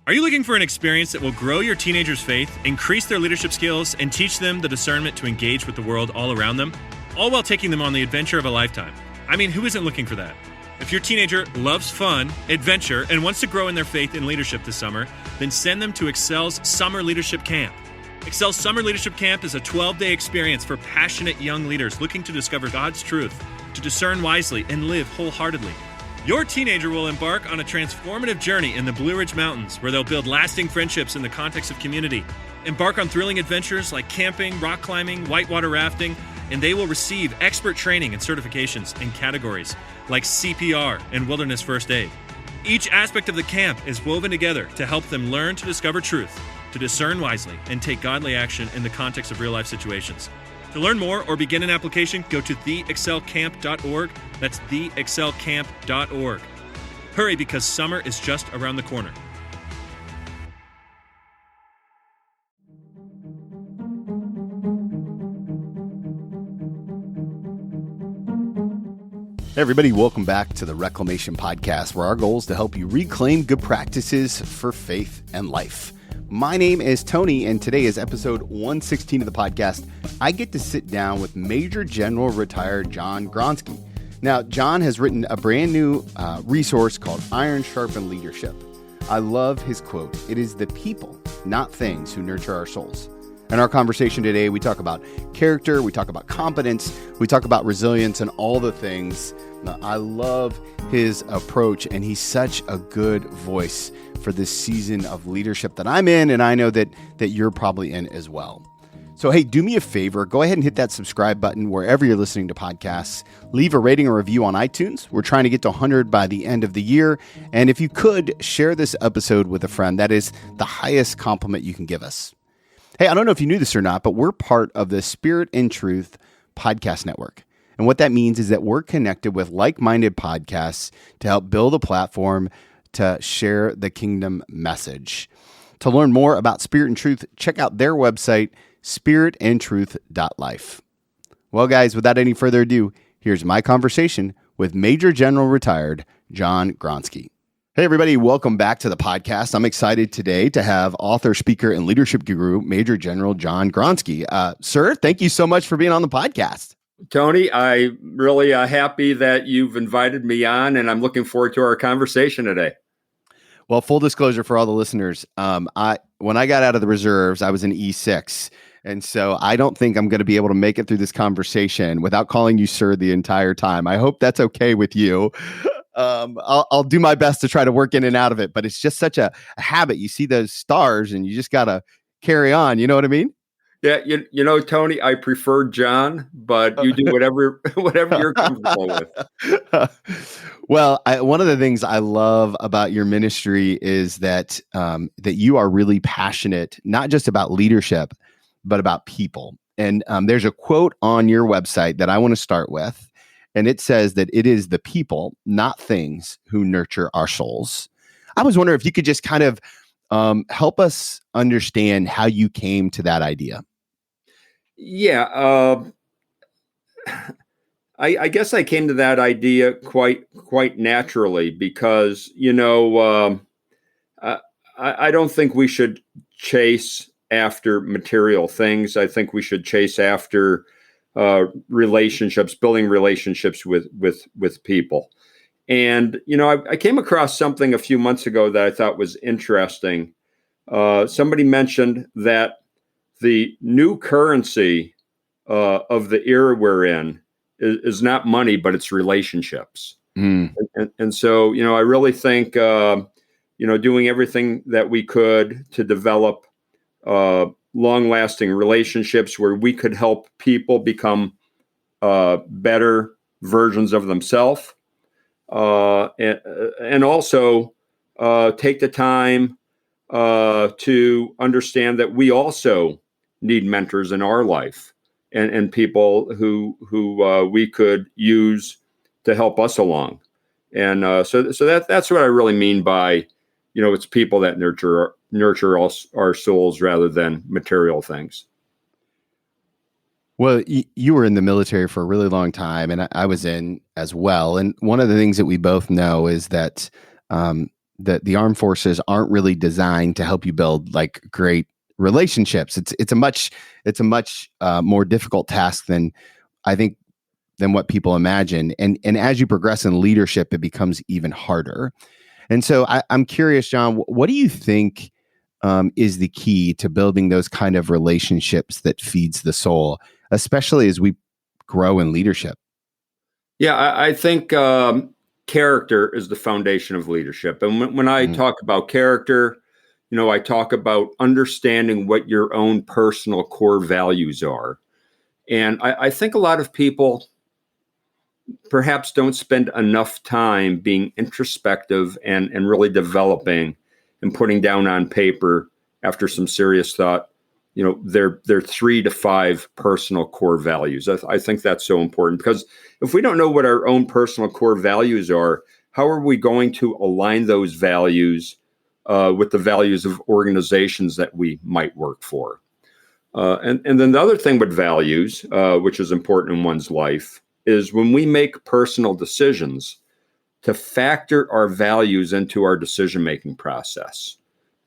Are you looking for an experience that will grow your teenagers' faith, increase their leadership skills, and teach them the discernment to engage with the world all around them, all while taking them on the adventure of a lifetime? I mean, who isn't looking for that? If your teenager loves fun, adventure, and wants to grow in their faith and leadership this summer, then send them to Excel's Summer Leadership Camp. Excel's Summer Leadership Camp is a 12-day experience for passionate young leaders looking to discover God's truth, to discern wisely, and live wholeheartedly. Your teenager will embark on a transformative journey in the Blue Ridge Mountains, where they'll build lasting friendships in the context of community, embark on thrilling adventures like camping, rock climbing, whitewater rafting, and they will receive expert training and certifications in categories like CPR and wilderness first aid. Each aspect of the camp is woven together to help them learn to discover truth, to discern wisely, and take godly action in the context of real-life situations. To learn more or begin an application, go to theexcelcamp.org. That's theexcelcamp.org. Hurry, because summer is just around the corner. Hey everybody, welcome back to the Reclamation Podcast, where our goal is to help you reclaim good practices for faith and life. My name is Tony, and today is episode 116 of the podcast. I get to sit down with Major General retired John Gronski. Now, John has written a brand new resource called Iron Sharpened Leadership. I love his quote. It is the people, not things, who nurture our souls. In our conversation today, we talk about character, we talk about competence, we talk about resilience and all the things. I love his approach, and he's such a good voice for this season of leadership that I'm in, and I know that you're probably in as well. So, hey, do me a favor. Go ahead and hit that subscribe button wherever you're listening to podcasts. Leave a rating or review on iTunes. We're trying to get to 100 by the end of the year. And if you could, share this episode with a friend. That is the highest compliment you can give us. Hey, I don't know if you knew this or not, but we're part of the Spirit and Truth podcast network. And what that means is that we're connected with like-minded podcasts to help build a platform to share the kingdom message. To learn more about Spirit and Truth, check out their website, spiritandtruth.life. Well, guys, without any further ado, here's my conversation with Major General retired John Gronski. Hey, everybody. Welcome back to the podcast. I'm excited today to have author, speaker, and leadership guru, Major General John Gronski. Sir, thank you so much for being on the podcast. Tony, I'm really happy that you've invited me on, and I'm looking forward to our conversation today. Well, full disclosure for all the listeners, when I got out of the reserves, I was an E6. And so I don't think I'm going to be able to make it through this conversation without calling you sir the entire time. I hope that's okay with you. I'll do my best to try to work in and out of it, but it's just such a habit. You see those stars and you just got to carry on. You know what I mean? Yeah. You know, Tony, I prefer John, but you do whatever you're comfortable with. Well, one of the things I love about your ministry is that you are really passionate, not just about leadership, but about people. And there's a quote on your website that I want to start with. And it says that it is the people, not things, who nurture our souls. I was wondering if you could just kind of help us understand how you came to that idea. Yeah. I guess I came to that idea quite naturally because, you know, I don't think we should chase after material things. I think we should chase after relationships, building relationships with people. And, you know, I came across something a few months ago that I thought was interesting. Somebody mentioned that the new currency of the era we're in is not money, but it's relationships. And so, you know, I really think, doing everything that we could to develop long-lasting relationships where we could help people become better versions of themselves, and also take the time to understand that we also need mentors in our life and people who we could use to help us along. And so that's what I really mean by, you know, it's people that nurture our souls rather than material things. Well, you were in the military for a really long time, and I was in as well. And one of the things that we both know is that the armed forces aren't really designed to help you build like great relationships. It's a much more difficult task than I think than what people imagine. And as you progress in leadership, it becomes even harder. And so I'm curious, John, what do you think is the key to building those kind of relationships that feeds the soul, especially as we grow in leadership? Yeah, I think character is the foundation of leadership. And when I talk about character, I talk about understanding what your own personal core values are. And I think a lot of people perhaps don't spend enough time being introspective and really developing and putting down on paper after some serious thought, their 3 to 5 personal core values. I think that's so important, because if we don't know what our own personal core values are, how are we going to align those values with the values of organizations that we might work for? And then the other thing with values, which is important in one's life, is when we make personal decisions, to factor our values into our decision-making process.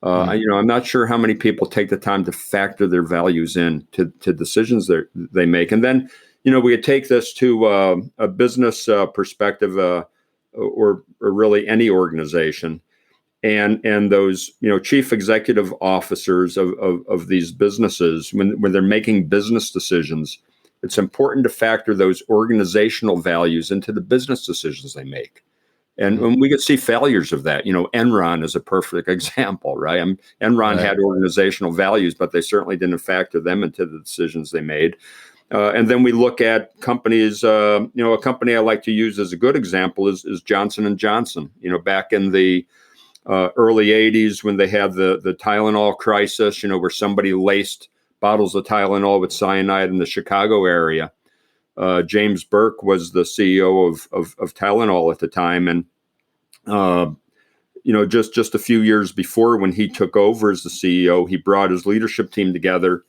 I'm not sure how many people take the time to factor their values in to decisions they make. And then, we could take this to a business perspective, or really any organization. And those, chief executive officers of these businesses, when they're making business decisions, it's important to factor those organizational values into the business decisions they make. And we could see failures of that. Enron is a perfect example, right? Enron had organizational values, but they certainly didn't factor them into the decisions they made. And then we look at companies, a company I like to use as a good example is Johnson & Johnson. Back in the early 80s, when they had the Tylenol crisis, where somebody laced bottles of Tylenol with cyanide in the Chicago area. James Burke was the CEO of Tylenol at the time. And, just a few years before, when he took over as the CEO, he brought his leadership team together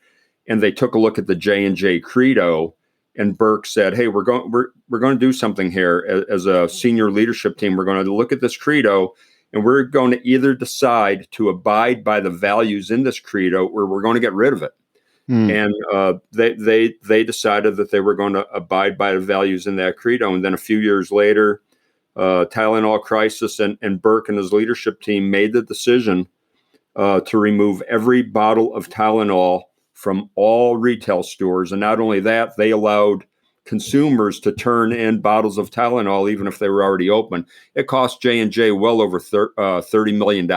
and they took a look at the J&J Credo. And Burke said, "Hey, we're going to do something here as a senior leadership team. We're going to look at this Credo, and we're going to either decide to abide by the values in this Credo, or we're going to get rid of it." And they decided that they were going to abide by the values in that Credo. And then a few years later, Tylenol crisis, and Burke and his leadership team made the decision to remove every bottle of Tylenol from all retail stores. And not only that, they allowed consumers to turn in bottles of Tylenol even if they were already open. It cost J&J well over $30 million.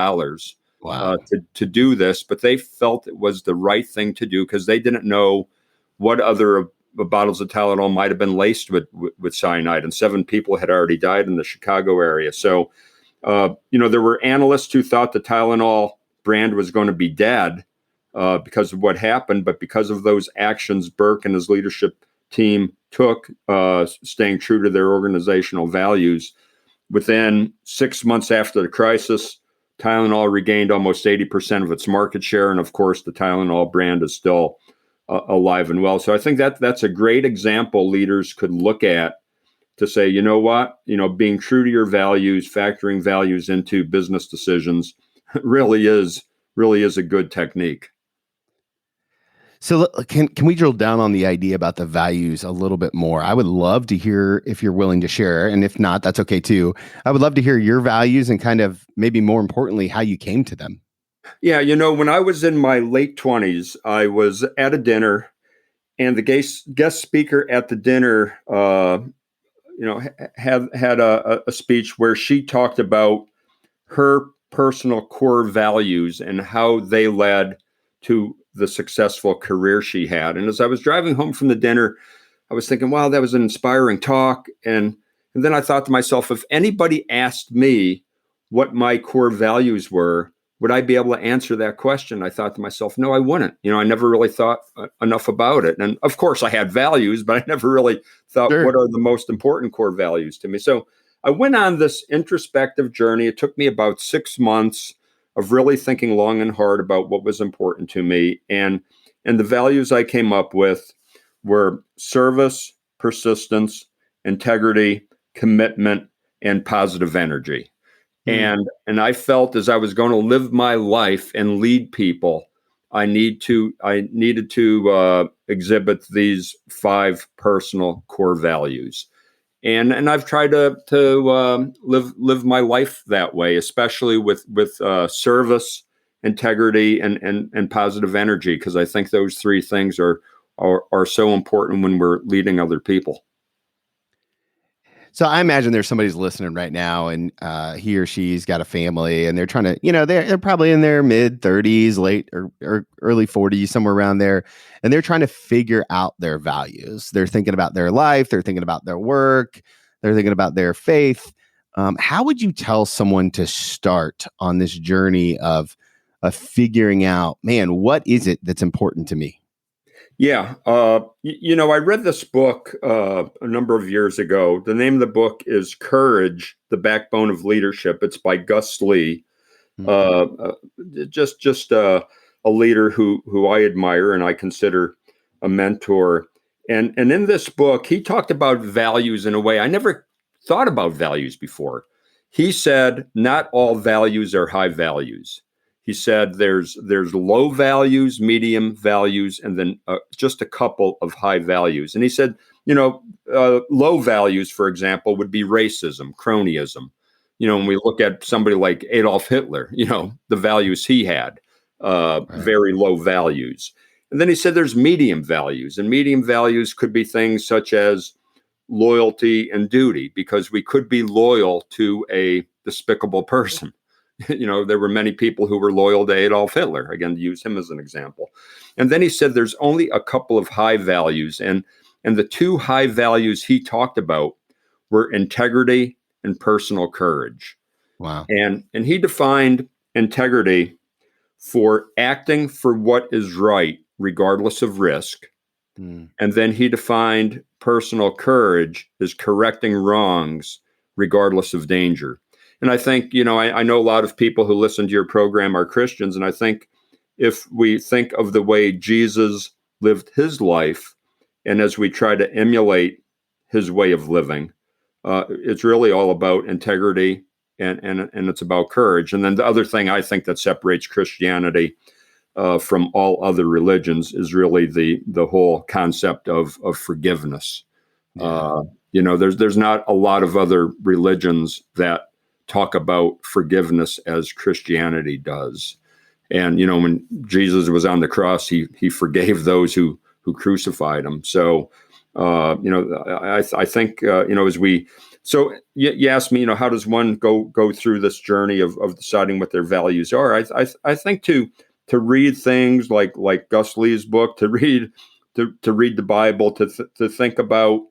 Wow. To do this, but they felt it was the right thing to do because they didn't know what other bottles of Tylenol might have been laced with cyanide, and 7 people had already died in the Chicago area. So, there were analysts who thought the Tylenol brand was going to be dead because of what happened, but because of those actions Burke and his leadership team took, staying true to their organizational values, within 6 months after the crisis, Tylenol regained almost 80% of its market share. And of course, the Tylenol brand is still alive and well. So I think that's a great example leaders could look at to say, you know what, being true to your values, factoring values into business decisions really is a good technique. So can we drill down on the idea about the values a little bit more? I would love to hear if you're willing to share, and if not, that's okay too. I would love to hear your values and kind of maybe more importantly, how you came to them. Yeah, when I was in my late 20s, I was at a dinner, and the guest speaker at the dinner, had a speech where she talked about her personal core values and how they led to the successful career she had. And as I was driving home from the dinner, I was thinking, wow, that was an inspiring talk. And then I thought to myself, if anybody asked me what my core values were, would I be able to answer that question? I thought to myself, no, I wouldn't. I never really thought enough about it. And of course I had values, but I never really thought, Sure. What are the most important core values to me? So I went on this introspective journey. It took me about 6 months of really thinking long and hard about what was important to me. And the values I came up with were service, persistence, integrity, commitment, and positive energy. And I felt as I was going to live my life and lead people, I needed to exhibit these 5 personal core values. And I've tried to live my life that way, especially with service, integrity, and positive energy, because I think those 3 things are so important when we're leading other people. So I imagine there's somebody's listening right now, and he or she's got a family, and they're trying to, they're probably in their mid 30s, late or early 40s, somewhere around there, and they're trying to figure out their values. They're thinking about their life, they're thinking about their work, they're thinking about their faith. How would you tell someone to start on this journey of figuring out, man, what is it that's important to me? Yeah. I read this book a number of years ago. The name of the book is Courage, the Backbone of Leadership. It's by Gus Lee, just a leader who I admire and I consider a mentor. And in this book, he talked about values in a way I never thought about values before. He said, not all values are high values. He said there's low values, medium values, and then just a couple of high values. And he said, low values, for example, would be racism, cronyism. When we look at somebody like Adolf Hitler, the values he had, very low values. And then he said there's medium values, and medium values could be things such as loyalty and duty, because we could be loyal to a despicable person. There were many people who were loyal to Adolf Hitler, again, to use him as an example. And then he said there's only a couple of high values. And the 2 high values he talked about were integrity and personal courage. Wow. And he defined integrity for acting for what is right, regardless of risk. And then he defined personal courage as correcting wrongs, regardless of danger. And I think, I know a lot of people who listen to your program are Christians. And I think if we think of the way Jesus lived his life, and as we try to emulate his way of living, it's really all about integrity and it's about courage. And then the other thing I think that separates Christianity from all other religions is really the whole concept of forgiveness. Yeah. There's not a lot of other religions that talk about forgiveness as Christianity does. And, when Jesus was on the cross, he forgave those who crucified him. So, I think, as we, so you asked me, how does one go through this journey of deciding what their values are? I think to read things like Gus Lee's book, to read the Bible, to think about,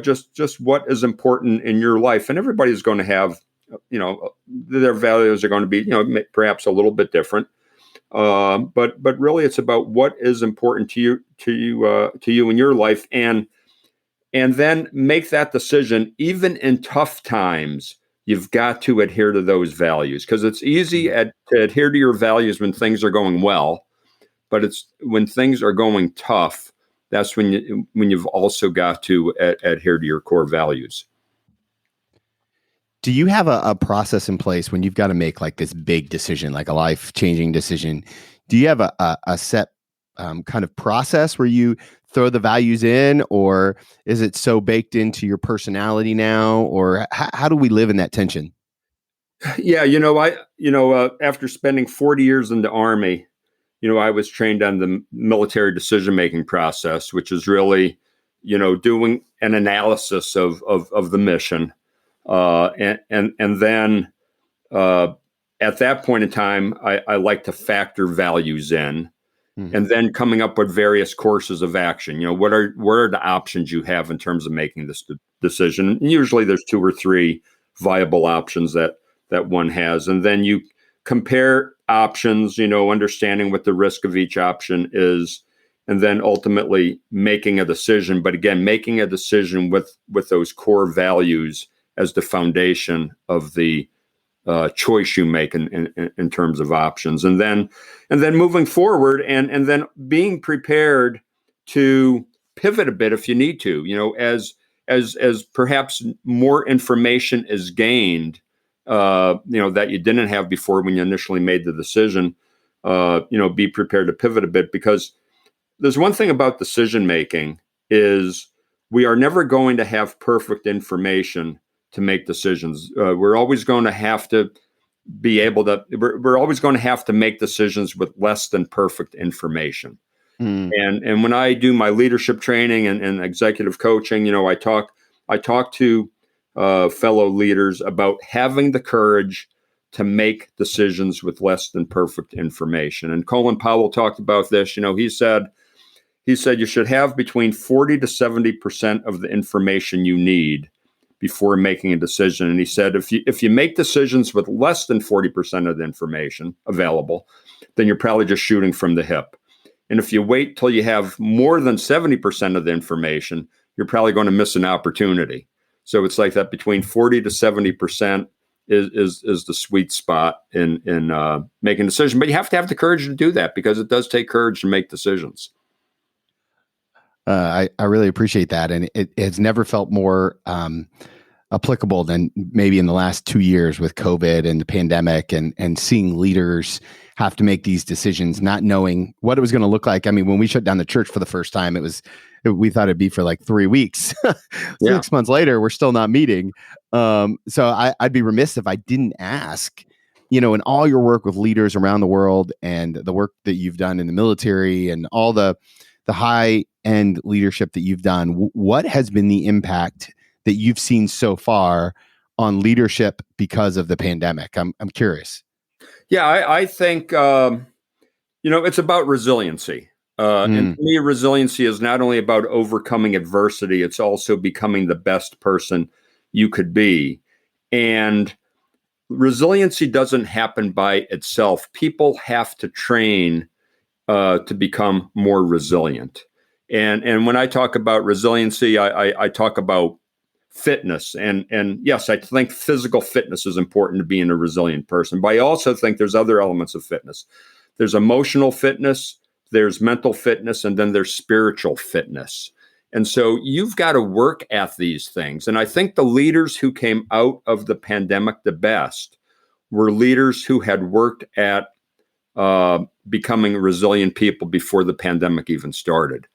just what is important in your life. And everybody's going to have, their values are going to be, perhaps a little bit different. But really it's about what is important to you in your life. And then make that decision. Even in tough times, you've got to adhere to those values, because it's easy to adhere to your values when things are going well, but it's when things are going tough, that's when you've also got to adhere to your core values. Do you have a process in place when you've got to make like this big decision, like a life-changing decision? Do you have a set kind of process where you throw the values in, or is it so baked into your personality now, or how do we live in that tension? Yeah, after spending 40 years in the Army, I was trained on the military decision-making process, which is really, doing an analysis of the mission. And then at that point in time, I like to factor values in, and then coming up with various courses of action. What are the options you have in terms of making this decision? And usually there's 2 or 3 viable options that one has. And then you compare options, understanding what the risk of each option is, and then ultimately making a decision. But again, making a decision with those core values as the foundation of the choice you make in terms of options, and then moving forward, and then being prepared to pivot a bit if you need to. As perhaps more information is gained, that you didn't have before when you initially made the decision. Be prepared to pivot a bit, because there's one thing about decision making is we are never going to have perfect information to make decisions. We're always going to have to we're always going to have to make decisions with less than perfect information. And when I do my leadership training and executive coaching, I talk to fellow leaders about having the courage to make decisions with less than perfect information. And Colin Powell talked about this. He said you should have between 40 to 70% of the information you need before making a decision. And he said, if you make decisions with less than 40% of the information available, then you're probably just shooting from the hip. And if you wait till you have more than 70% of the information, you're probably going to miss an opportunity. So it's like that between 40 to 70% is the sweet spot in making a decision. But you have to have the courage to do that, because it does take courage to make decisions. I really appreciate that. And it has never felt more applicable than maybe in the last 2 years with COVID and the pandemic, and seeing leaders have to make these decisions, not knowing what it was going to look like. I mean, when we shut down the church for the first time, we thought it'd be for like 3 weeks. 6 months later, we're still not meeting. So I'd be remiss if I didn't ask, in all your work with leaders around the world, and the work that you've done in the military, and all the high end leadership that you've done, what has been the impact that you've seen so far on leadership because of the pandemic? I'm curious. Yeah, I think, it's about resiliency. And to me, resiliency is not only about overcoming adversity, it's also becoming the best person you could be. And resiliency doesn't happen by itself. People have to train to become more resilient. And when I talk about resiliency, I talk about fitness. And yes, I think physical fitness is important to being a resilient person. But I also think there's other elements of fitness. There's emotional fitness, there's mental fitness, and then there's spiritual fitness. And so you've got to work at these things. And I think the leaders who came out of the pandemic the best were leaders who had worked at becoming resilient people before the pandemic even started.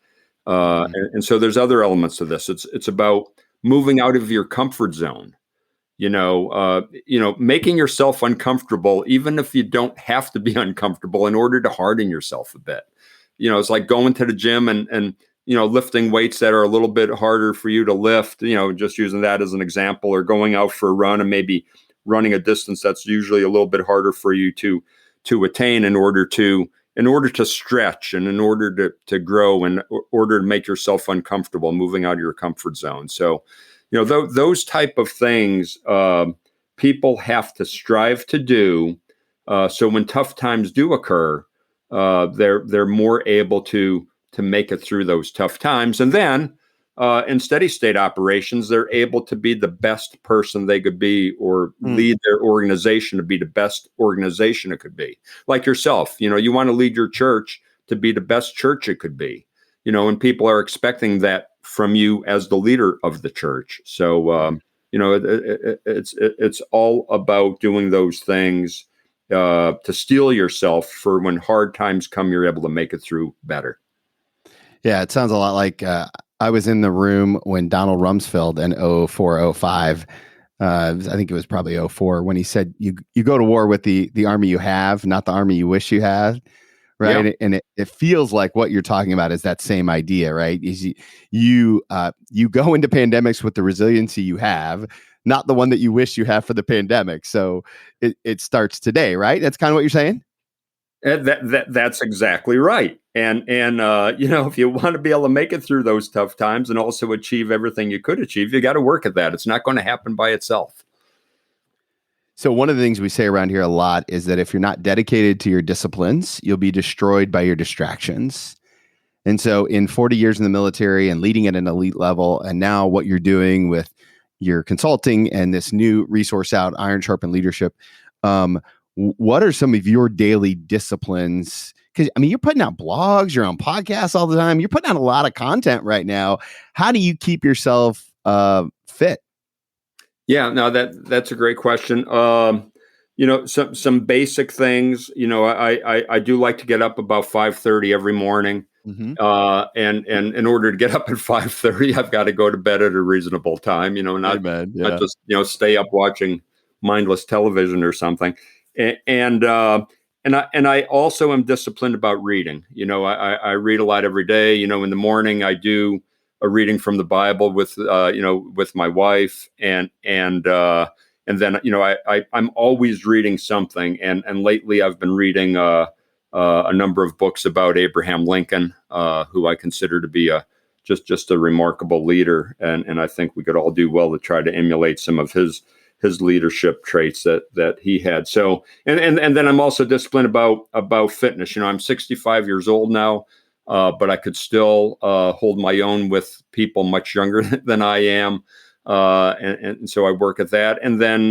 And so there's other elements to this. It's about moving out of your comfort zone, making yourself uncomfortable, even if you don't have to be uncomfortable, in order to harden yourself a bit. It's like going to the gym and lifting weights that are a little bit harder for you to lift, just using that as an example, or going out for a run and maybe running a distance that's usually a little bit harder for you to attain in order to stretch, and in order to grow, and in order to make yourself uncomfortable, moving out of your comfort zone. So, those type of things people have to strive to do. So when tough times do occur, they're more able to make it through those tough times. And then in steady state operations, they're able to be the best person they could be, or lead their organization to be the best organization it could be. Like yourself, you want to lead your church to be the best church it could be, and people are expecting that from you as the leader of the church. So, it's all about doing those things to steel yourself for when hard times come, you're able to make it through better. Yeah, it sounds a lot like I was in the room when Donald Rumsfeld in 04, 05, I think it was probably 04, when he said, you go to war with the army you have, not the army you wish you had. Right. Yeah. And it feels like what you're talking about is that same idea, right? Is you go into pandemics with the resiliency you have, not the one that you wish you have for the pandemic. So it starts today, right? That's kind of what you're saying. That's exactly right. And if you want to be able to make it through those tough times and also achieve everything you could achieve, you got to work at that. It's not going to happen by itself. So one of the things we say around here a lot is that if you're not dedicated to your disciplines, you'll be destroyed by your distractions. And so in 40 years in the military and leading at an elite level, and now what you're doing with your consulting and this new resource out, Iron Sharpened Leadership, what are some of your daily disciplines? Because, you're putting out blogs, you're on podcasts all the time, you're putting out a lot of content right now. How do you keep yourself fit? Yeah, no, that's a great question. Some basic things. I do like to get up about 5:30 every morning. Hmm. And in order to get up at 5:30, I've got to go to bed at a reasonable time. Amen. Not Yeah. just stay up watching mindless television or something. And I also am disciplined about reading. I read a lot every day. In the morning I do a reading from the Bible with my wife, and then I'm always reading something. And lately I've been reading a number of books about Abraham Lincoln, who I consider to be just a remarkable leader, and I think we could all do well to try to emulate some of his leadership traits that he had. So, and then I'm also disciplined about fitness. I'm 65 years old now, but I could still hold my own with people much younger than I am, and so I work at that. And then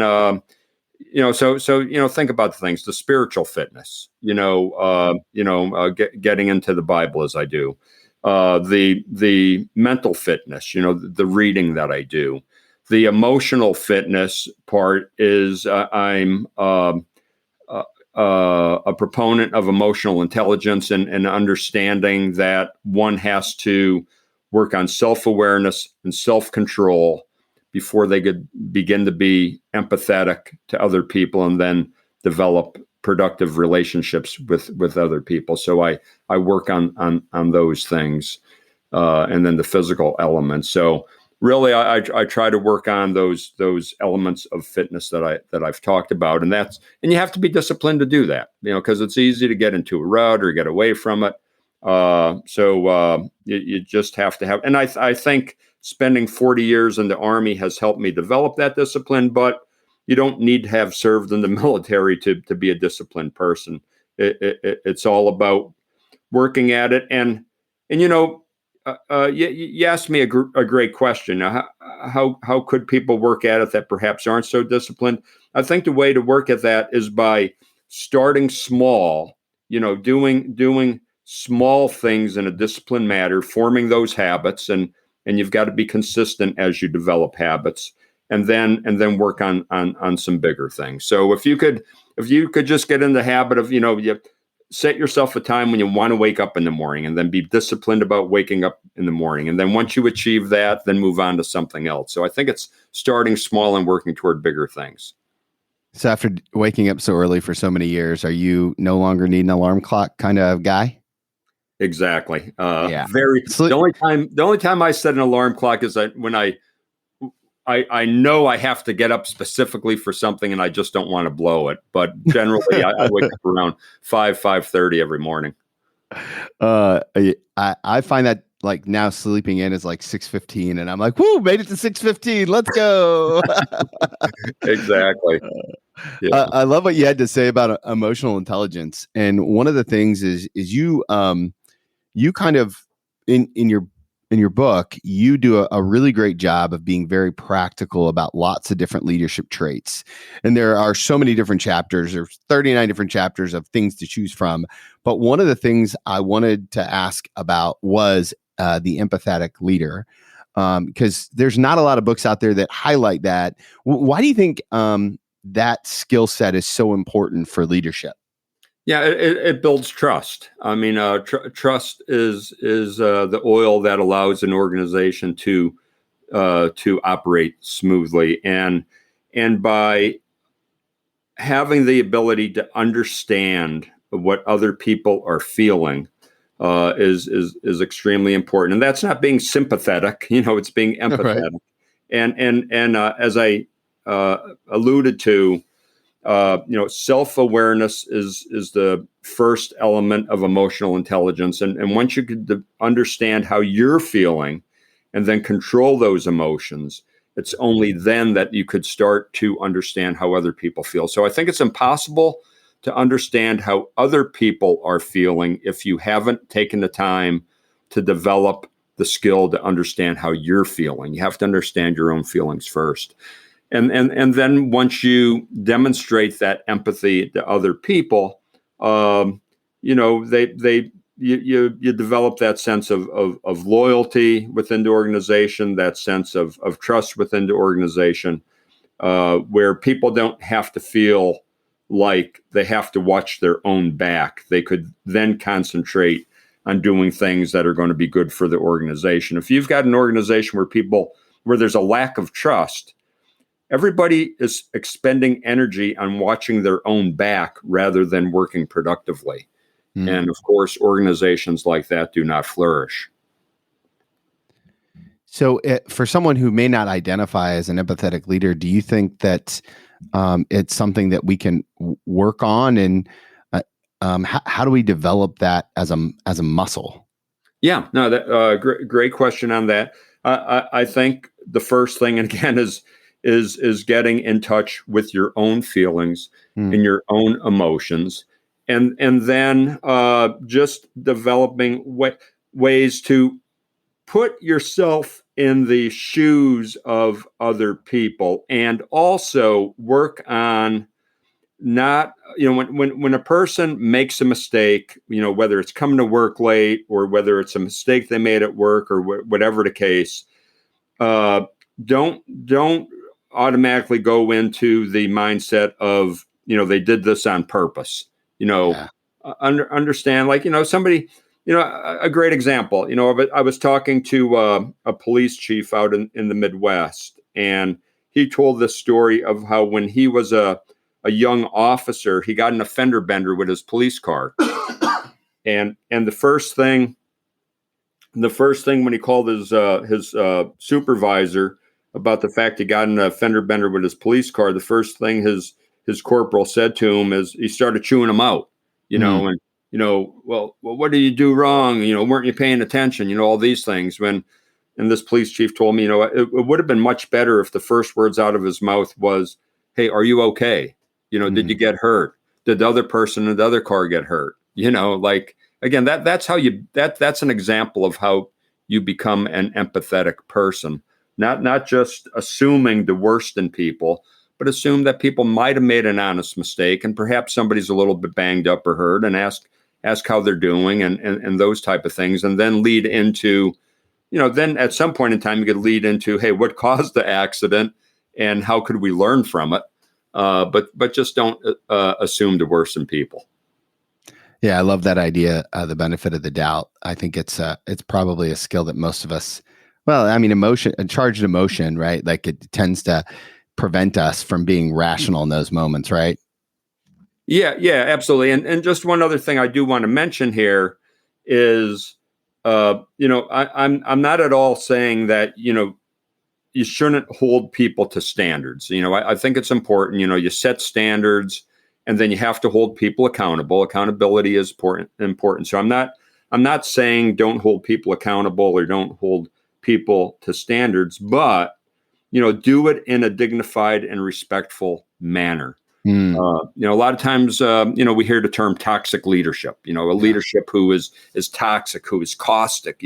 think about the things, the spiritual fitness, getting into the Bible as I do, the mental fitness, the reading that I do. The emotional fitness part is I'm a proponent of emotional intelligence and understanding that one has to work on self-awareness and self-control before they could begin to be empathetic to other people and then develop productive relationships with other people. So I work on those things, and then the physical elements. So really, I try to work on those elements of fitness that I've talked about, and you have to be disciplined to do that, because it's easy to get into a rut or get away from it. So you just have to have, and I think spending 40 years in the Army has helped me develop that discipline, but you don't need to have served in the military to be a disciplined person. It's all about working at it. And you asked me a great question. Now, how could people work at it that perhaps aren't so disciplined? I think the way to work at that is by starting small, doing small things in a disciplined manner, forming those habits, and you've got to be consistent as you develop habits, and then work on some bigger things. So if you could just get in the habit of, you set yourself a time when you want to wake up in the morning, and then be disciplined about waking up in the morning. And then once you achieve that, then move on to something else. So I think it's starting small and working toward bigger things. So after waking up so early for so many years, are you no longer need an alarm clock kind of guy? Exactly. Yeah. The only time I set an alarm clock is when I know I have to get up specifically for something and I just don't want to blow it. But generally, I wake up around 5:30 every morning. I find that like now sleeping in is like 6:15, and I'm like, whoo, made it to 6:15. Let's go. Exactly. Yeah. I love what you had to say about emotional intelligence. And one of the things is you kind of in your book, you do a really great job of being very practical about lots of different leadership traits. And there are so many different chapters. There's 39 different chapters of things to choose from. But one of the things I wanted to ask about was the empathetic leader, because there's not a lot of books out there that highlight that. Why do you think that skill set is so important for leadership? Yeah, it builds trust. I mean, trust is the oil that allows an organization to operate smoothly, and by having the ability to understand what other people are feeling is extremely important. And that's not being sympathetic, it's being empathetic. Right. And as I alluded to, self-awareness is the first element of emotional intelligence. And once you could understand how you're feeling and then control those emotions, it's only then that you could start to understand how other people feel. So I think it's impossible to understand how other people are feeling if you haven't taken the time to develop the skill to understand how you're feeling. You have to understand your own feelings first. And then once you demonstrate that empathy to other people, you develop that sense of loyalty within the organization, that sense of trust within the organization. where people don't have to feel like they have to watch their own back. They could then concentrate on doing things that are going to be good for the organization. If you've got an organization where there's a lack of trust, everybody is expending energy on watching their own back rather than working productively. And of course, organizations like that do not flourish. So for someone who may not identify as an empathetic leader, do you think that it's something that we can work on? And how do we develop that as a muscle? Yeah, no, great question on that. I think the first thing, again, is getting in touch with your own feelings and your own emotions. And then just developing ways to put yourself in the shoes of other people, and also work on not, when a person makes a mistake, whether it's coming to work late or whether it's a mistake they made at work or whatever the case, don't automatically go into the mindset of, they did this on purpose. Understand, like, somebody, a great example, I was talking to a police chief out in the Midwest, and he told this story of how when he was a young officer, he got in a fender bender with his police car. and the first thing when he called his supervisor about the fact he got in a fender bender with his police car, the first thing his corporal said to him is he started chewing him out, and, well, what did you do wrong? Weren't you paying attention? All these things. And this police chief told me, it would have been much better if the first words out of his mouth was, "Hey, are you okay? Did you get hurt? Did the other person in the other car get hurt?" Like, again, that's an example of how you become an empathetic person. Not just assuming the worst in people, but assume that people might have made an honest mistake, and perhaps somebody's a little bit banged up or hurt, and ask how they're doing and those type of things, and then lead into, then at some point in time you could lead into, hey, what caused the accident and how could we learn from it? But just don't assume the worst in people. Yeah, I love that idea, the benefit of the doubt. I think it's probably a skill that most of us, charged emotion, right? Like, it tends to prevent us from being rational in those moments, right? Yeah, absolutely. And just one other thing I do want to mention here is, I'm not at all saying that, you shouldn't hold people to standards. I think it's important, you set standards, and then you have to hold people accountable. Accountability is important. So I'm not saying don't hold people accountable or don't hold people to standards, but, do it in a dignified and respectful manner. A lot of times, we hear the term toxic leadership, a leadership who is toxic, who is caustic,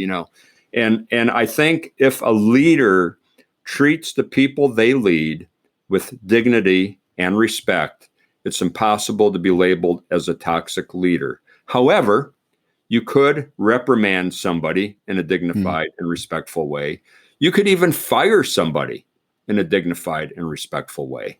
and I think if a leader treats the people they lead with dignity and respect, it's impossible to be labeled as a toxic leader. However, you could reprimand somebody in a dignified and respectful way. You could even fire somebody in a dignified and respectful way.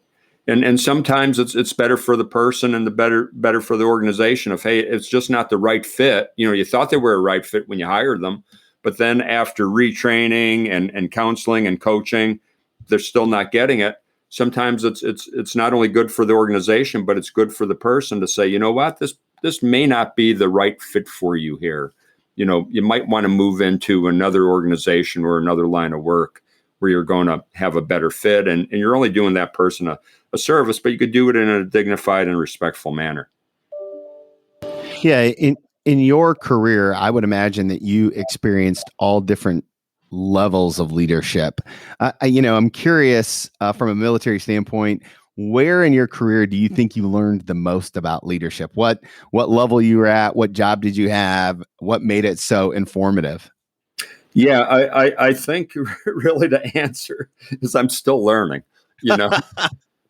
And sometimes it's better for the person and the better for the organization if, hey, it's just not the right fit. You thought they were a right fit when you hired them, but then after retraining and counseling and coaching, they're still not getting it. Sometimes it's not only good for the organization, but it's good for the person to say, you know what, this may not be the right fit for you here. You might want to move into another organization or another line of work where you're going to have a better fit, and you're only doing that person a service, but you could do it in a dignified and respectful manner. Yeah, in your career, I would imagine that you experienced all different levels of leadership. I'm curious from a military standpoint, where in your career do you think you learned the most about leadership? What level you were at? What job did you have? What made it so informative? Yeah, I think really the answer is I'm still learning.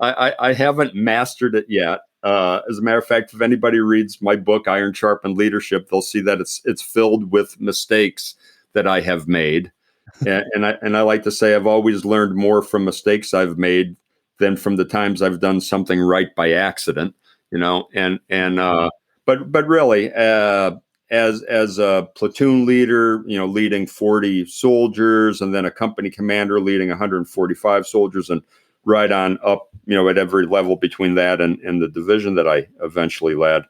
I haven't mastered it yet. As a matter of fact, if anybody reads my book, Iron Sharpened Leadership, they'll see that it's filled with mistakes that I have made. And I like to say I've always learned more from mistakes I've made than from the times I've done something right by accident, but really, as a platoon leader, leading 40 soldiers, and then a company commander leading 145 soldiers, and right on up, at every level between that and the division that I eventually led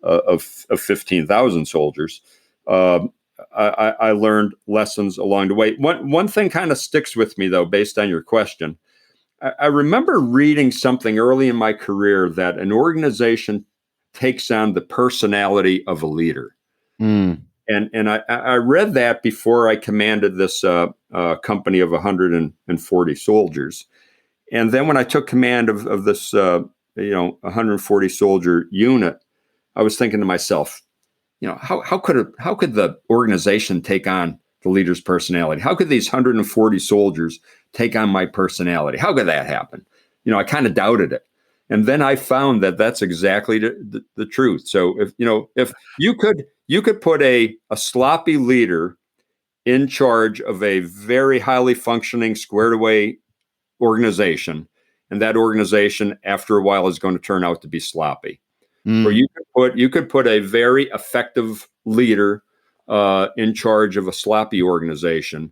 of 15,000 soldiers. I learned lessons along the way. One thing kind of sticks with me, though, based on your question. I remember reading something early in my career that an organization takes on the personality of a leader. And I read that before I commanded this company of 140 soldiers. And then when I took command of this 140 soldier unit, I was thinking to myself, how could the organization take on the leader's personality? How could these 140 soldiers take on my personality? How could that happen? I kind of doubted it. And then I found that that's exactly the truth. So if you could put a sloppy leader in charge of a very highly functioning, squared away organization, and that organization after a while is going to turn out to be sloppy. Or you could put a very effective leader in charge of a sloppy organization,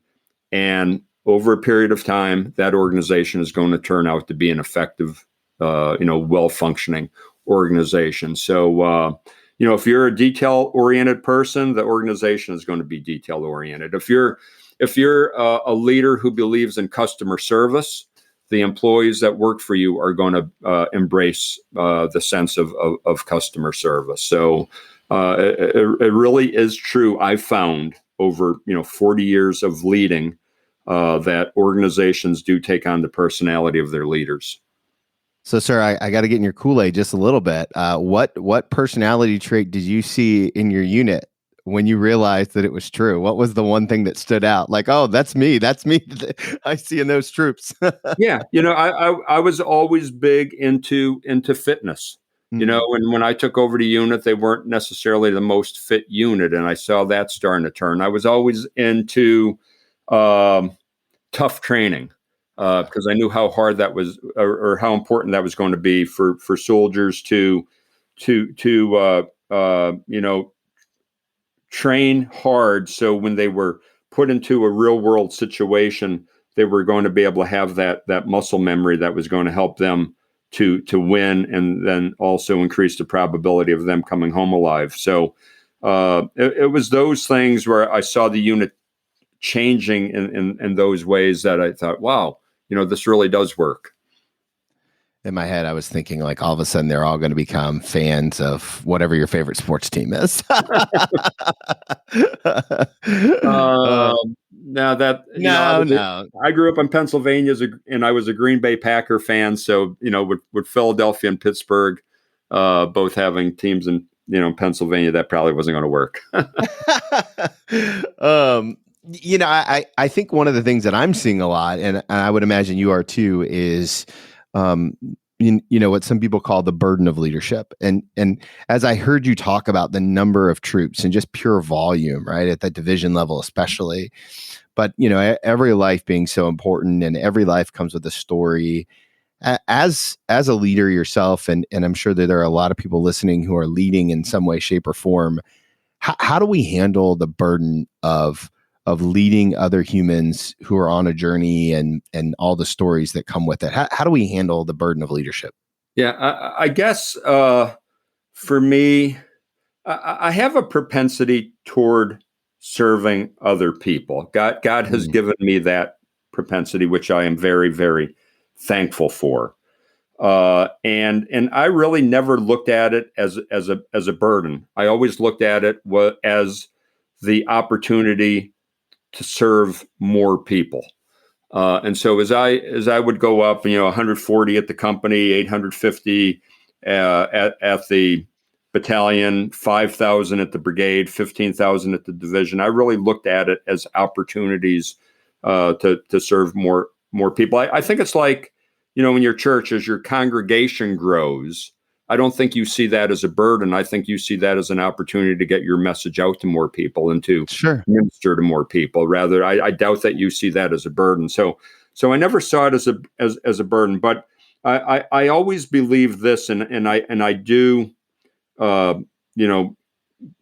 and over a period of time, that organization is going to turn out to be an effective, well-functioning organization. So, if you're a detail-oriented person, the organization is going to be detail-oriented. If you're a leader who believes in customer service, the employees that work for you are going to embrace the sense of customer service. So it really is true. I've found over 40 years of leading that organizations do take on the personality of their leaders. So, sir, I got to get in your Kool-Aid just a little bit. What personality trait did you see in your unit when you realized that it was true? What was the one thing that stood out? Like, oh, that's me I see in those troops. Yeah. I was always big into fitness, and when I took over the unit, they weren't necessarily the most fit unit. And I saw that starting to turn. I was always into tough training because I knew how hard that was or how important that was going to be for soldiers to train hard, so when they were put into a real world situation, they were going to be able to have that muscle memory that was going to help them to win, and then also increase the probability of them coming home alive. So it was those things where I saw the unit changing in those ways that I thought, wow, this really does work. In my head, I was thinking like all of a sudden they're all going to become fans of whatever your favorite sports team is. No. I grew up in Pennsylvania and I was a Green Bay Packer fan. So, with Philadelphia and Pittsburgh both having teams in, Pennsylvania, that probably wasn't going to work. I think one of the things that I'm seeing a lot, and I would imagine you are too, is what some people call the burden of leadership. And as I heard you talk about the number of troops and just pure volume, right, at that division level especially, but every life being so important, and every life comes with a story. As a leader yourself, and I'm sure that there are a lot of people listening who are leading in some way, shape, or form, how do we handle the burden of leading other humans who are on a journey and all the stories that come with it? How do we handle the burden of leadership? Yeah, I guess for me, I have a propensity toward serving other people. God has given me that propensity, which I am very, very thankful for. And I really never looked at it as a burden. I always looked at it as the opportunity to serve more people. And so as I would go up, 140 at the company, 850 at the battalion, 5,000 at the brigade, 15,000 at the division, I really looked at it as opportunities to serve more people. I think it's like, in your church, as your congregation grows, I don't think you see that as a burden. I think you see that as an opportunity to get your message out to more people and to minister to more people. Rather, I doubt that you see that as a burden. So I never saw it as a burden. But I always believe this, and I do, you know,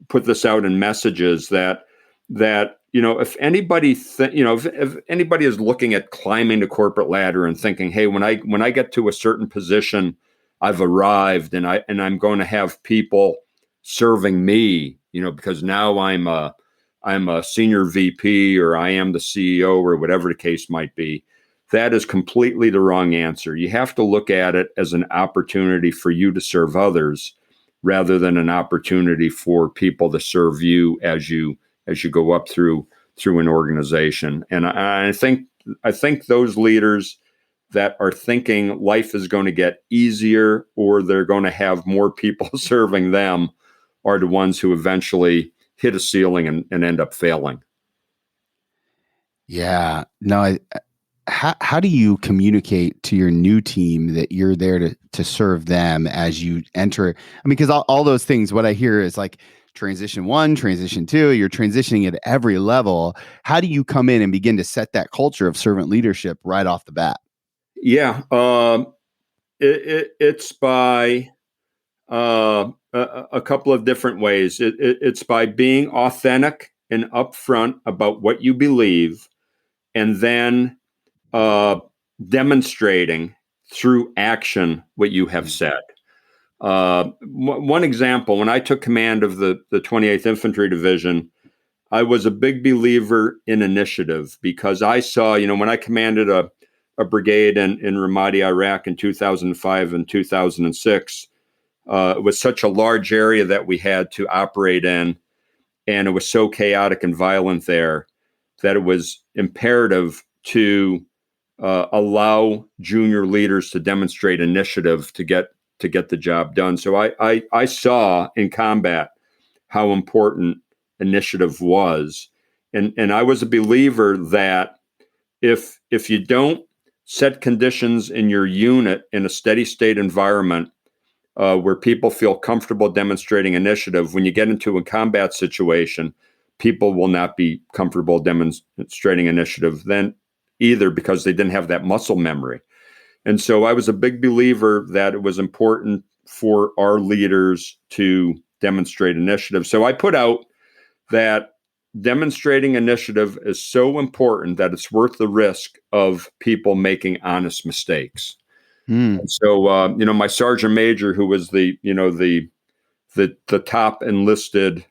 put this out in messages that if anybody if anybody is looking at climbing the corporate ladder and thinking, hey, when I get to a certain position, I've arrived, and I'm going to have people serving me, because now I'm a senior VP, or I am the CEO, or whatever the case might be. That is completely the wrong answer. You have to look at it as an opportunity for you to serve others, rather than an opportunity for people to serve you as you go up through an organization. And I think those leaders that are thinking life is going to get easier, or they're going to have more people serving them, are the ones who eventually hit a ceiling and end up failing. Yeah. No, how do you communicate to your new team that you're there to serve them as you enter? I mean, because all those things, what I hear is like transition 1, transition 2, you're transitioning at every level. How do you come in and begin to set that culture of servant leadership right off the bat? Yeah. It's by a couple of different ways. It's by being authentic and upfront about what you believe, and then demonstrating through action what you have said. One example, when I took command of the 28th Infantry Division, I was a big believer in initiative, because I saw, when I commanded a brigade in Ramadi, Iraq in 2005 and 2006, it was such a large area that we had to operate in, and it was so chaotic and violent there that it was imperative to allow junior leaders to demonstrate initiative to get the job done. So I saw in combat how important initiative was, and I was a believer that if you don't set conditions in your unit in a steady state environment where people feel comfortable demonstrating initiative, when you get into a combat situation, people will not be comfortable demonstrating initiative then either, because they didn't have that muscle memory. And so I was a big believer that it was important for our leaders to demonstrate initiative. So I put out that demonstrating initiative is so important that it's worth the risk of people making honest mistakes. And so, my sergeant major, who was the top enlisted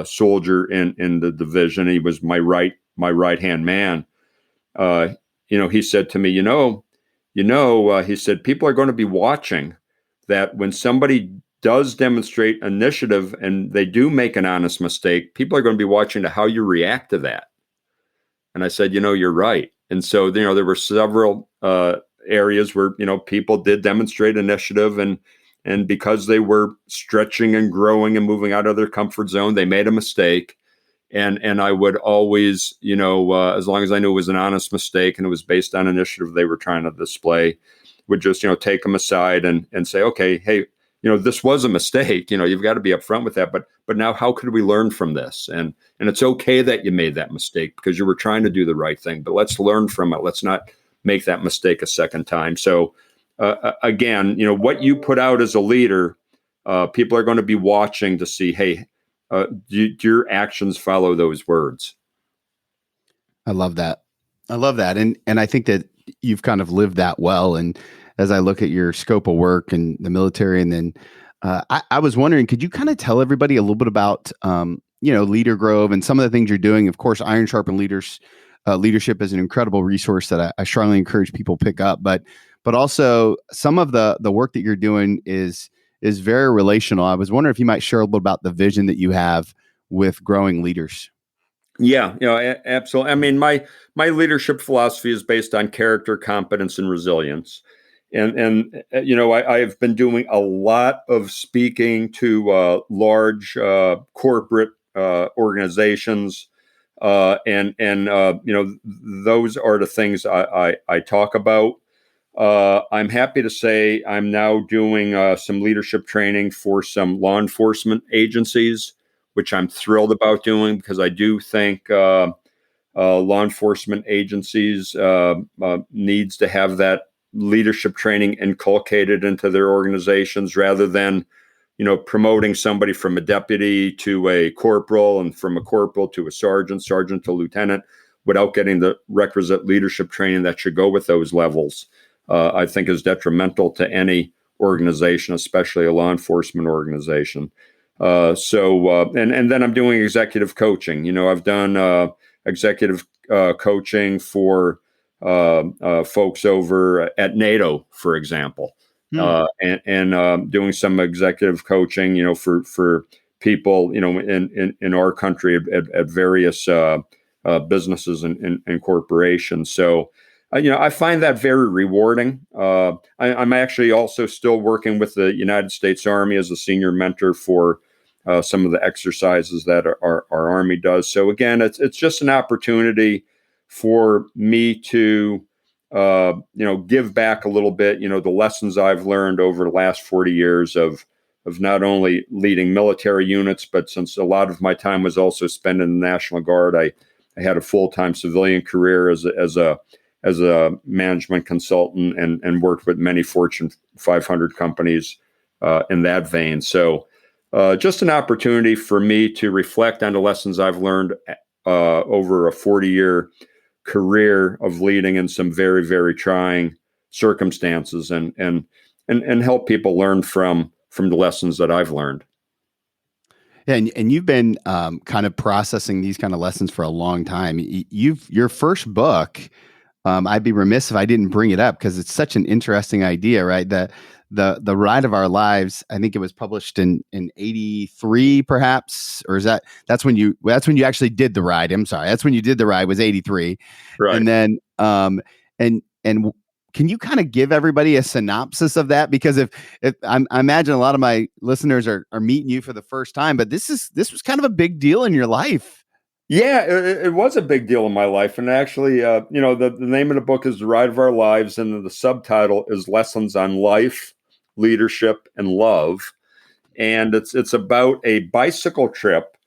soldier in the division, he was my right hand man. He said to me, he said, people are going to be watching that when somebody does demonstrate initiative and they do make an honest mistake, people are going to be watching to how you react to that. And I said, you're right. And so, there were several areas where, people did demonstrate initiative, and because they were stretching and growing and moving out of their comfort zone, they made a mistake. And I would always, as long as I knew it was an honest mistake and it was based on initiative they were trying to display, would just, take them aside and say, okay, hey, this was a mistake. You've got to be upfront with that. But now how could we learn from this? And it's okay that you made that mistake because you were trying to do the right thing. But let's learn from it. Let's not make that mistake a second time. So again, what you put out as a leader, people are going to be watching to see, hey, do your actions follow those words? I love that. And I think that you've kind of lived that well. And as I look at your scope of work and the military, and then I was wondering, could you kind of tell everybody a little bit about, Leader Grove and some of the things you're doing? Of course, Iron Sharpened Leadership is an incredible resource that I strongly encourage people pick up, but also some of the work that you're doing is very relational. I was wondering if you might share a little bit about the vision that you have with growing leaders. Yeah, absolutely. I mean, my leadership philosophy is based on character, competence, and resilience. And I've been doing a lot of speaking to large corporate organizations, and those are the things I talk about. I'm happy to say I'm now doing some leadership training for some law enforcement agencies, which I'm thrilled about doing, because I do think law enforcement agencies needs to have that leadership training inculcated into their organizations, rather than, promoting somebody from a deputy to a corporal, and from a corporal to a sergeant to lieutenant, without getting the requisite leadership training that should go with those levels, I think is detrimental to any organization, especially a law enforcement organization. And then I'm doing executive coaching. I've done executive coaching for folks over at NATO, for example, and doing some executive coaching, for people, in our country at various businesses and corporations. So, I find that very rewarding. I'm actually also still working with the United States Army as a senior mentor for some of the exercises that our Army does. So again, it's just an opportunity for me to give back a little bit. The lessons I've learned over the last 40 years of not only leading military units, but since a lot of my time was also spent in the National Guard, I had a full-time civilian career as a management consultant, and worked with many Fortune 500 companies in that vein. So just an opportunity for me to reflect on the lessons I've learned over a 40-year career of leading in some very, very trying circumstances, and help people learn from the lessons that I've learned. And you've been kind of processing these kind of lessons for a long time. Your first book, I'd be remiss if I didn't bring it up, because it's such an interesting idea, right? The Ride of Our Lives. I think it was published in 83, perhaps, or that's when you actually did the ride. I'm sorry, that's when you did the ride, was 83, right? And then and can you kind of give everybody a synopsis of that? Because if I imagine a lot of my listeners are meeting you for the first time, but this was kind of a big deal in your life. Yeah, it was a big deal in my life. And actually, the name of the book is The Ride of Our Lives, and the subtitle is Lessons on Life, Leadership, and Love. And it's about a bicycle trip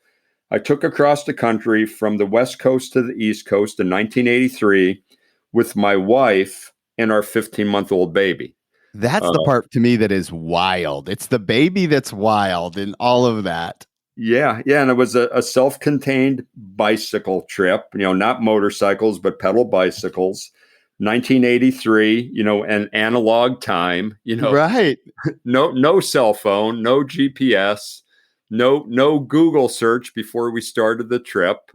I took across the country from the West Coast to the East Coast in 1983 with my wife and our 15-month-old baby. That's the part to me that is wild. It's the baby that's wild in all of that. Yeah. And it was a self-contained bicycle trip, not motorcycles, but pedal bicycles. 1983, an analog time, right. No cell phone, no GPS, no Google search before we started the trip.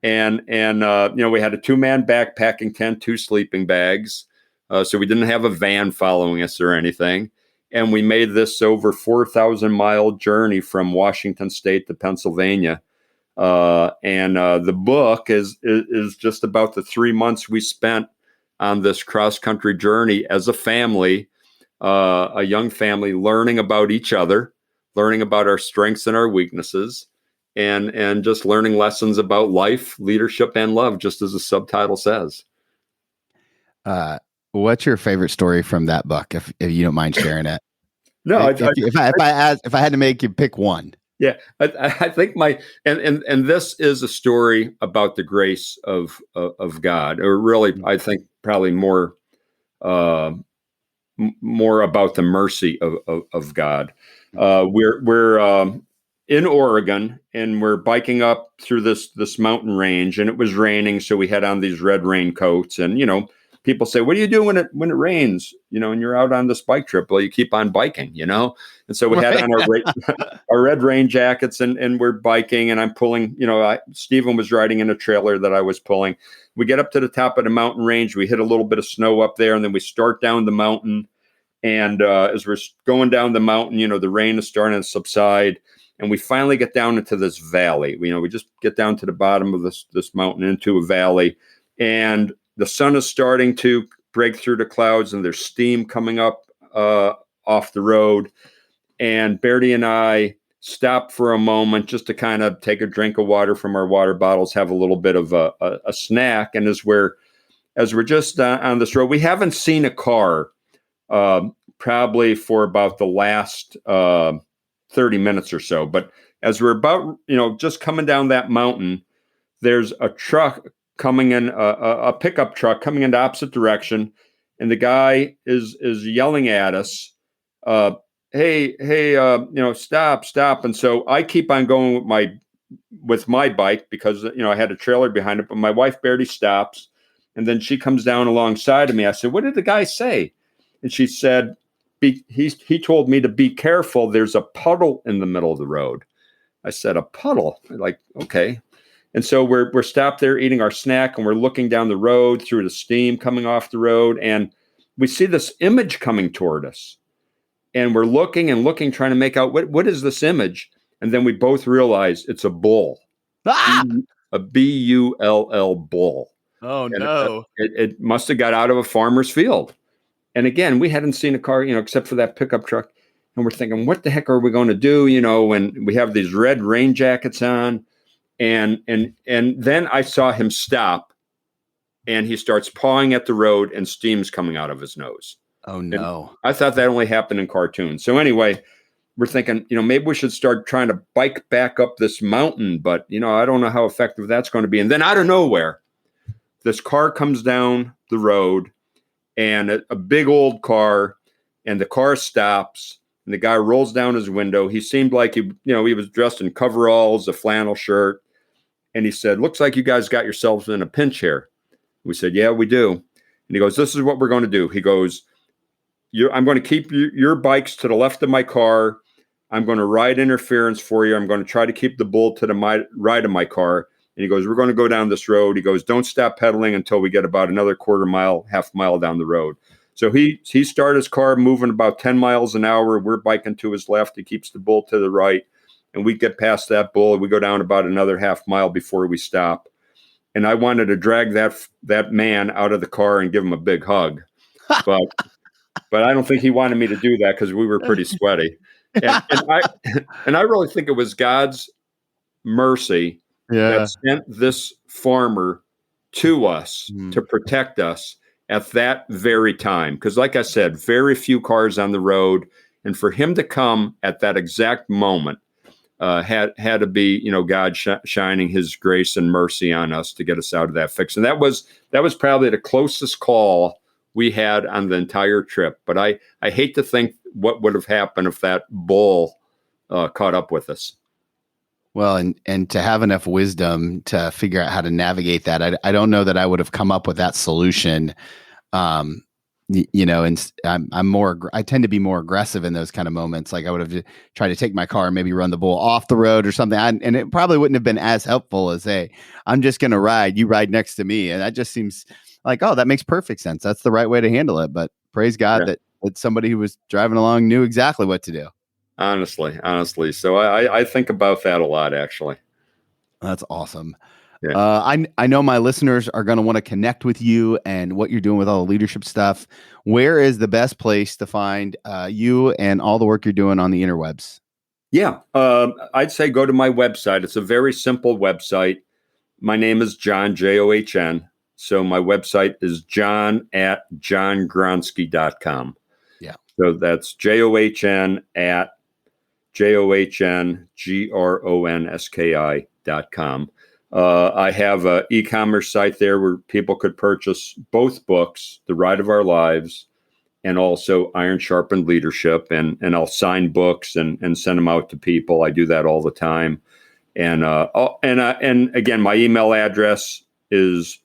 And we had a 2-man backpacking tent, 2 sleeping bags. So we didn't have a van following us or anything. And we made this over 4,000-mile journey from Washington State to Pennsylvania. And the book is just about the 3 months we spent on this cross-country journey as a family, a young family, learning about each other, learning about our strengths and our weaknesses, and just learning lessons about life, leadership, and love, just as the subtitle says. What's your favorite story from that book, if you don't mind sharing it? No, if I had to make you pick one. Yeah, I think and this is a story about the grace of God, or really, I think probably more about the mercy of God. We're in Oregon, and we're biking up through this mountain range, and it was raining, so we had on these red raincoats, and people say, "What do you do when it rains? And you're out on this bike trip?" Well, you keep on biking, And so we had on our red rain jackets, and we're biking, and I'm pulling. Stephen was riding in a trailer that I was pulling. We get up to the top of the mountain range. We hit a little bit of snow up there, and then we start down the mountain. And as we're going down the mountain, the rain is starting to subside, and we finally get down into this valley. We just get down to the bottom of this mountain into a valley, and the sun is starting to break through the clouds, and there's steam coming up off the road. And Bertie and I stop for a moment just to kind of take a drink of water from our water bottles, have a little bit of a snack. And as we're just on this road, we haven't seen a car probably for about the last 30 minutes or so. But as we're about, just coming down that mountain, there's a truck coming in, a pickup truck coming in the opposite direction. and the guy is yelling at us, hey, stop. And so I keep on going with my bike because, I had a trailer behind it, but my wife barely stops. And then she comes down alongside of me. I said, what did the guy say? And she said, he told me to be careful. There's a puddle in the middle of the road. I said, a puddle? Like, okay. And so we're stopped there eating our snack, and we're looking down the road through the steam coming off the road. And we see this image coming toward us. And we're looking, trying to make out what is this image? And then we both realize it's a bull, a bull bull. Oh, And no. It must have got out of a farmer's field. And again, we hadn't seen a car, except for that pickup truck. And we're thinking, what the heck are we going to do? When we have these red rain jackets on. And then I saw him stop, and he starts pawing at the road, and steam's coming out of his nose. Oh, no. And I thought that only happened in cartoons. So anyway, we're thinking, maybe we should start trying to bike back up this mountain, but, I don't know how effective that's going to be. And then out of nowhere, this car comes down the road, and a big old car, and the car stops, and the guy rolls down his window. He seemed like he was dressed in coveralls, a flannel shirt. And he said, looks like you guys got yourselves in a pinch here. We said, yeah, we do. And he goes, this is what we're going to do. He goes, I'm going to keep your bikes to the left of my car. I'm going to ride interference for you. I'm going to try to keep the bull to the right of my car. And he goes, we're going to go down this road. He goes, don't stop pedaling until we get about another half mile down the road. So he started his car moving about 10 miles an hour. We're biking to his left. He keeps the bull to the right. And we get past that bull. We go down about another half mile before we stop. And I wanted to drag that man out of the car and give him a big hug. But I don't think he wanted me to do that because we were pretty sweaty. And I really think it was God's mercy that sent this farmer to us to protect us at that very time. Because like I said, very few cars on the road. And for him to come at that exact moment had to be, God shining his grace and mercy on us to get us out of that fix. And that was probably the closest call we had on the entire trip. But I hate to think what would have happened if that bull caught up with us. Well, and to have enough wisdom to figure out how to navigate that, I don't know that I would have come up with that solution. And I tend to be more aggressive in those kind of moments. Like I would have tried to take my car and maybe run the bull off the road or something. And it probably wouldn't have been as helpful as, hey, I'm just going to ride, you ride next to me. And that just seems like, oh, that makes perfect sense. That's the right way to handle it. But praise God that somebody who was driving along knew exactly what to do. Honestly. So I think about that a lot, actually. That's awesome. Yeah. I know my listeners are going to want to connect with you and what you're doing with all the leadership stuff. Where is the best place to find you and all the work you're doing on the interwebs? Yeah, I'd say go to my website. It's a very simple website. My name is John, John. So my website is john@johngronski.com. Yeah. So that's JOHN@JOHNGRONSKI.com. I have an e-commerce site there where people could purchase both books, The Ride of Our Lives, and also Iron Sharpened Leadership. And I'll sign books and send them out to people. I do that all the time. And again, my email address is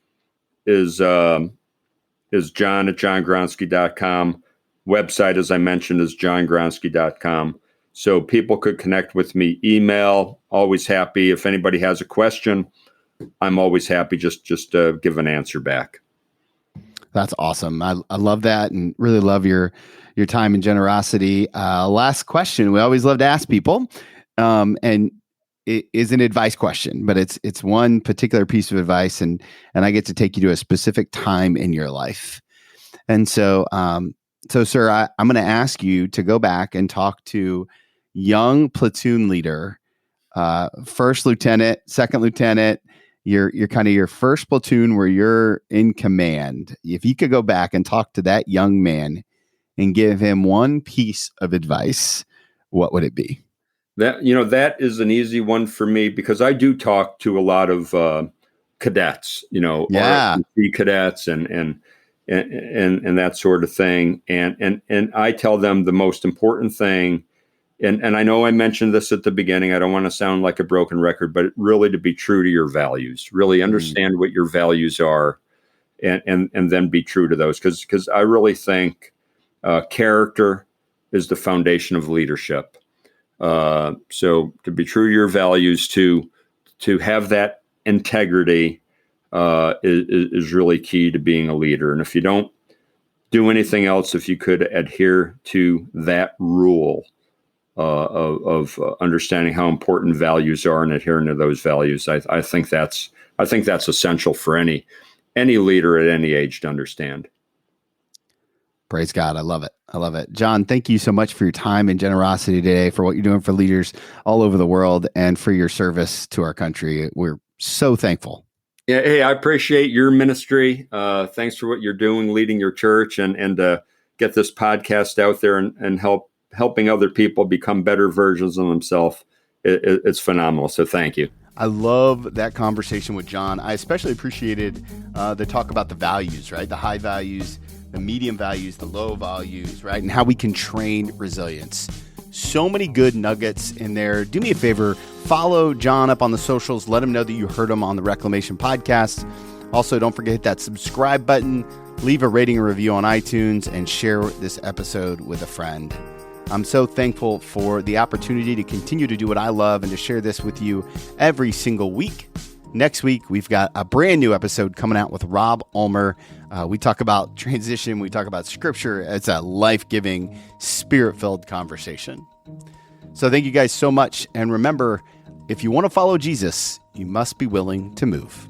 john@johngronski.com. Website, as I mentioned, is johngronski.com. So people could connect with me, email, always happy. If anybody has a question, I'm always happy just to give an answer back. That's awesome. I love that and really love your time and generosity. Last question. We always love to ask people, and it is an advice question, but it's one particular piece of advice, and I get to take you to a specific time in your life. And so, sir, I'm going to ask you to go back and talk to young platoon leader, first lieutenant, second lieutenant, your kind of your first platoon where you're in command. If you could go back and talk to that young man and give him one piece of advice, what would it be? That is an easy one for me because I do talk to a lot of cadets, ROTC cadets and and that sort of thing. And I tell them the most important thing, and I know I mentioned this at the beginning, I don't want to sound like a broken record, but really to be true to your values, really understand what your values are, and then be true to those. Because I really think character is the foundation of leadership. So to be true to your values, to have that integrity is really key to being a leader. And if you don't do anything else, if you could adhere to that rule of understanding how important values are and adhering to those values, I think that's essential for any leader at any age to understand. Praise God. I love it. I love it. John, thank you so much for your time and generosity today, for what you're doing for leaders all over the world, and for your service to our country. We're so thankful. Yeah, hey, I appreciate your ministry. Thanks for what you're doing, leading your church, and get this podcast out there and helping other people become better versions of themselves. It's phenomenal. So thank you. I love that conversation with John. I especially appreciated the talk about the values, right? The high values, the medium values, the low values, right? And how we can train resilience. So many good nuggets in there. Do me a favor, follow John up on the socials. Let him know that you heard him on the Reclamation Podcast. Also, don't forget to hit that subscribe button, leave a rating and review on iTunes, and share this episode with a friend. I'm so thankful for the opportunity to continue to do what I love and to share this with you every single week. Next week, we've got a brand new episode coming out with Rob Ulmer. We talk about transition. We talk about scripture. It's a life-giving, spirit-filled conversation. So thank you guys so much. And remember, if you want to follow Jesus, you must be willing to move.